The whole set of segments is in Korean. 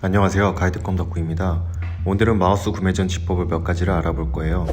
안녕하세요, 가이드컴 덕후입니다. 오늘은 마우스 구매 전 지법을 몇 가지를 알아볼 거예요.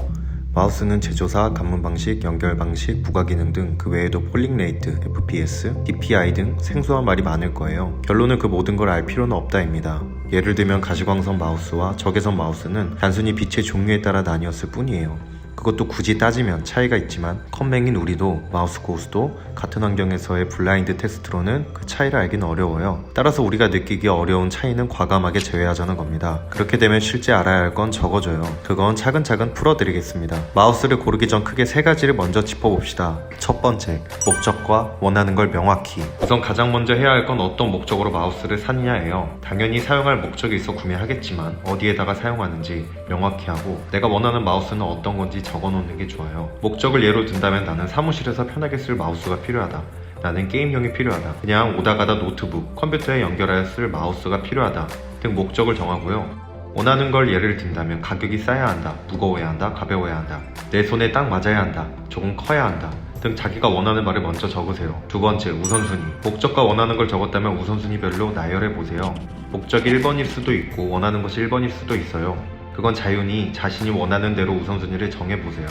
마우스는 제조사, 감문 방식, 연결 방식, 부가 기능 등 그 외에도 폴링 레이트, FPS, DPI 등 생소한 말이 많을 거예요. 결론은 그 모든 걸 알 필요는 없다입니다. 예를 들면 가시광선 마우스와 적외선 마우스는 단순히 빛의 종류에 따라 나뉘었을 뿐이에요. 그것도 굳이 따지면 차이가 있지만 컴맹인 우리도 마우스 고수도 같은 환경에서의 블라인드 테스트로는 그 차이를 알기는 어려워요. 따라서 우리가 느끼기 어려운 차이는 과감하게 제외하자는 겁니다. 그렇게 되면 실제 알아야 할 건 적어져요. 그건 차근차근 풀어드리겠습니다. 마우스를 고르기 전 크게 세 가지를 먼저 짚어봅시다. 첫 번째, 목적과 원하는 걸 명확히. 우선 가장 먼저 해야 할 건 어떤 목적으로 마우스를 사느냐예요. 당연히 사용할 목적이 있어 구매하겠지만 어디에다가 사용하는지 명확히 하고 내가 원하는 마우스는 어떤 건지 적어놓는 게 좋아요. 목적을 예로 든다면 나는 사무실에서 편하게 쓸 마우스가 필요하다. 나는 게임용이 필요하다. 그냥 오다 가다 노트북, 컴퓨터에 연결하여 쓸 마우스가 필요하다. 등 목적을 정하고요. 원하는 걸 예를 든다면 가격이 싸야 한다, 무거워야 한다, 가벼워야 한다, 내 손에 딱 맞아야 한다, 조금 커야 한다 등 자기가 원하는 말을 먼저 적으세요. 두 번째, 우선순위. 목적과 원하는 걸 적었다면 우선순위별로 나열해보세요. 목적이 1번일 수도 있고 원하는 것이 1번일 수도 있어요. 그건 자유니 자신이 원하는 대로 우선순위를 정해보세요.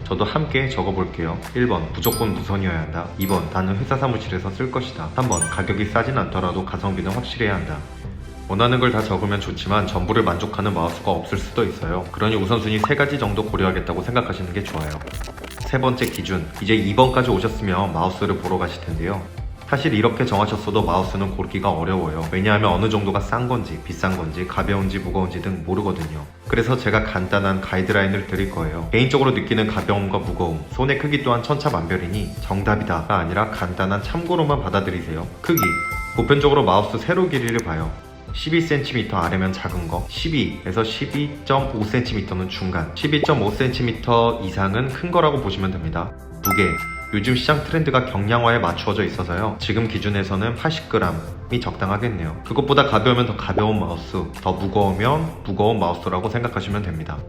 저도 함께 적어볼게요. 1번, 무조건 무선이어야 한다. 2번, 나는 회사 사무실에서 쓸 것이다. 3번, 가격이 싸진 않더라도 가성비는 확실해야 한다. 원하는 걸 다 적으면 좋지만 전부를 만족하는 마우스가 없을 수도 있어요. 그러니 우선순위 3가지 정도 고려하겠다고 생각하시는 게 좋아요. 세 번째 기준, 이제 2번까지 오셨으면 마우스를 보러 가실 텐데요. 사실 이렇게 정하셨어도 마우스는 고르기가 어려워요. 왜냐하면 어느 정도가 싼 건지 비싼 건지 가벼운지 무거운지 등 모르거든요. 그래서 제가 간단한 가이드라인을 드릴 거예요. 개인적으로 느끼는 가벼움과 무거움, 손의 크기 또한 천차만별이니 정답이다가 아니라 간단한 참고로만 받아들이세요. 크기, 보편적으로 마우스 세로 길이를 봐요. 12cm 아래면 작은 거, 12에서 12.5cm는 중간, 12.5cm 이상은 큰 거라고 보시면 됩니다. 무게, 요즘 시장 트렌드가 경량화에 맞추어져 있어서요. 지금 기준에서는 80g이 적당하겠네요. 그것보다 가벼우면 더 가벼운 마우스, 더 무거우면 무거운 마우스라고 생각하시면 됩니다.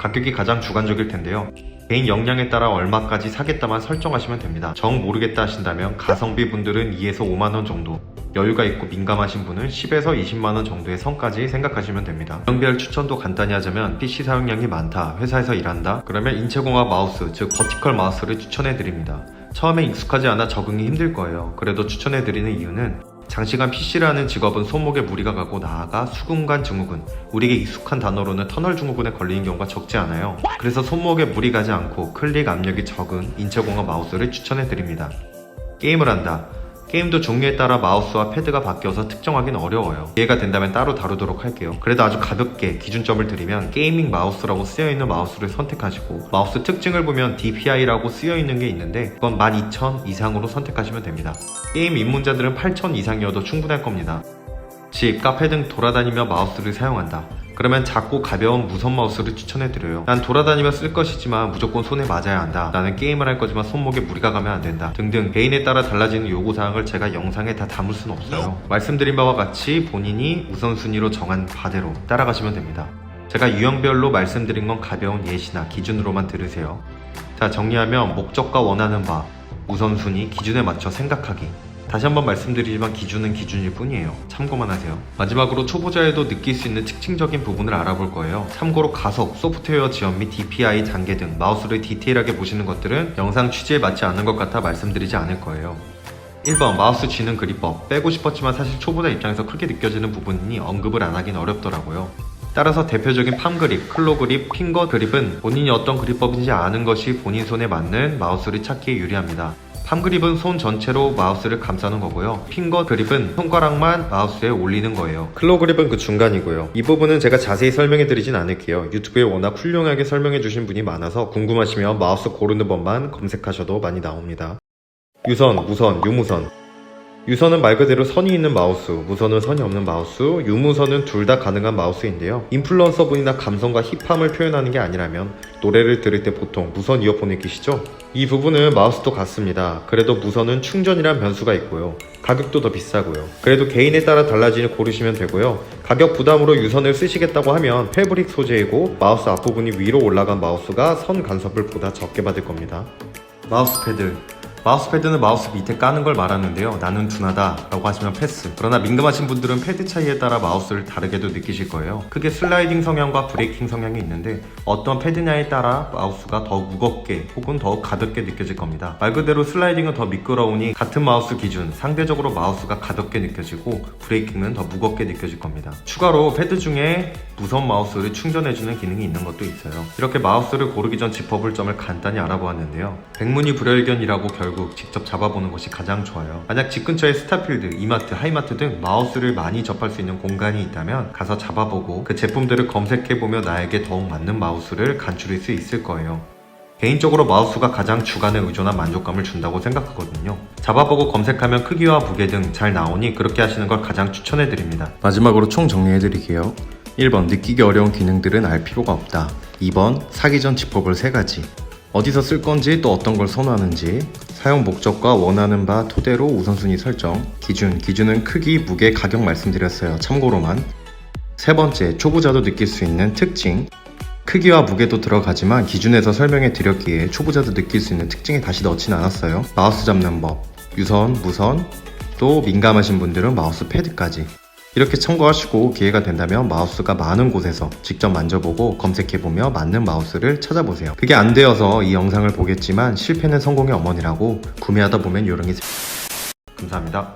가격이 가장 주관적일 텐데요. 개인 역량에 따라 얼마까지 사겠다만 설정하시면 됩니다. 정 모르겠다 하신다면 가성비 분들은 2에서 5만원 정도, 여유가 있고 민감하신 분은 10에서 20만원 정도의 선까지 생각하시면 됩니다. 유형별 추천도 간단히 하자면 PC 사용량이 많다, 회사에서 일한다, 그러면 인체공학 마우스, 즉 버티컬 마우스를 추천해드립니다. 처음에 익숙하지 않아 적응이 힘들 거예요. 그래도 추천해드리는 이유는 장시간 PC를 하는 직업은 손목에 무리가 가고 나아가 수근관 증후군, 우리에게 익숙한 단어로는 터널 증후군에 걸리는 경우가 적지 않아요. 그래서 손목에 무리 가지 않고 클릭 압력이 적은 인체공학 마우스를 추천해드립니다. 게임을 한다. 게임도 종류에 따라 마우스와 패드가 바뀌어서 특정하기는 어려워요. 이해가 된다면 따로 다루도록 할게요. 그래도 아주 가볍게 기준점을 드리면 게이밍 마우스라고 쓰여있는 마우스를 선택하시고 마우스 특징을 보면 DPI라고 쓰여있는 게 있는데 그건 12,000 이상으로 선택하시면 됩니다. 게임 입문자들은 8,000 이상이어도 충분할 겁니다. 집, 카페 등 돌아다니며 마우스를 사용한다. 그러면 작고 가벼운 무선 마우스를 추천해드려요. 난 돌아다니며 쓸 것이지만 무조건 손에 맞아야 한다. 나는 게임을 할 거지만 손목에 무리가 가면 안 된다. 등등 개인에 따라 달라지는 요구사항을 제가 영상에 다 담을 수는 없어요. 말씀드린 바와 같이 본인이 우선순위로 정한 바대로 따라가시면 됩니다. 제가 유형별로 말씀드린 건 가벼운 예시나 기준으로만 들으세요. 자, 정리하면 목적과 원하는 바, 우선순위, 기준에 맞춰 생각하기. 다시 한번 말씀드리지만 기준은 기준일 뿐이에요. 참고만 하세요. 마지막으로 초보자에도 느낄 수 있는 특징적인 부분을 알아볼 거예요. 참고로 가속, 소프트웨어 지원 및 DPI 단계 등 마우스를 디테일하게 보시는 것들은 영상 취지에 맞지 않는 것 같아 말씀드리지 않을 거예요. 1번, 마우스 쥐는 그립법. 빼고 싶었지만 사실 초보자 입장에서 크게 느껴지는 부분이니 언급을 안 하긴 어렵더라고요. 따라서 대표적인 팜 그립, 클로 그립, 핑거 그립은 본인이 어떤 그립법인지 아는 것이 본인 손에 맞는 마우스를 찾기에 유리합니다. 팜 그립은 손 전체로 마우스를 감싸는 거고요. 핑거 그립은 손가락만 마우스에 올리는 거예요. 클로 그립은 그 중간이고요. 이 부분은 제가 자세히 설명해 드리진 않을게요. 유튜브에 워낙 훌륭하게 설명해 주신 분이 많아서 궁금하시면 마우스 고르는 법만 검색하셔도 많이 나옵니다. 유선, 무선, 유무선. 유선은 말 그대로 선이 있는 마우스, 무선은 선이 없는 마우스, 유무선은 둘 다 가능한 마우스인데요. 인플루언서분이나 감성과 힙함을 표현하는 게 아니라면 노래를 들을 때 보통 무선 이어폰을 끼시죠? 이 부분은 마우스도 같습니다. 그래도 무선은 충전이란 변수가 있고요. 가격도 더 비싸고요. 그래도 개인에 따라 달라지니 고르시면 되고요. 가격 부담으로 유선을 쓰시겠다고 하면 패브릭 소재이고 마우스 앞부분이 위로 올라간 마우스가 선 간섭을 보다 적게 받을 겁니다. 마우스 패드. 마우스패드는 마우스 밑에 까는 걸 말하는데요. 나는 둔하다 라고 하시면 패스. 그러나 민감하신 분들은 패드 차이에 따라 마우스를 다르게도 느끼실 거예요. 크게 슬라이딩 성향과 브레이킹 성향이 있는데 어떤 패드냐에 따라 마우스가 더 무겁게 혹은 더 가볍게 느껴질 겁니다. 말 그대로 슬라이딩은 더 미끄러우니 같은 마우스 기준 상대적으로 마우스가 가볍게 느껴지고 브레이킹은 더 무겁게 느껴질 겁니다. 추가로 패드 중에 무선 마우스를 충전해주는 기능이 있는 것도 있어요. 이렇게 마우스를 고르기 전 짚어볼 점을 간단히 알아보았는데요. 백문이불여일견이라고 결국 직접 잡아보는 것이 가장 좋아요. 만약 집 근처에 스타필드, 이마트, 하이마트 등 마우스를 많이 접할 수 있는 공간이 있다면 가서 잡아보고 그 제품들을 검색해보며 나에게 더욱 맞는 마우스를 간추릴 수 있을 거예요. 개인적으로 마우스가 가장 주관에 의존한 만족감을 준다고 생각하거든요. 잡아보고 검색하면 크기와 무게 등 잘 나오니 그렇게 하시는 걸 가장 추천해드립니다. 마지막으로 총 정리해드릴게요. 1번 느끼기 어려운 기능들은 알 필요가 없다. 2번 사기 전 짚어볼 3가지. 어디서 쓸 건지 또 어떤 걸 선호하는지, 사용 목적과 원하는 바 토대로 우선순위 설정, 기준은 크기, 무게, 가격 말씀드렸어요. 참고로만. 3번째, 초보자도 느낄 수 있는 특징. 크기와 무게도 들어가지만 기준에서 설명해 드렸기에 초보자도 느낄 수 있는 특징에 다시 넣진 않았어요. 마우스 잡는 법, 유선, 무선, 또 민감하신 분들은 마우스 패드까지. 이렇게 참고하시고 기회가 된다면 마우스가 많은 곳에서 직접 만져보고 검색해보며 맞는 마우스를 찾아보세요. 그게 안 되어서 이 영상을 보겠지만 실패는 성공의 어머니라고 구매하다 보면 요령이 감사합니다.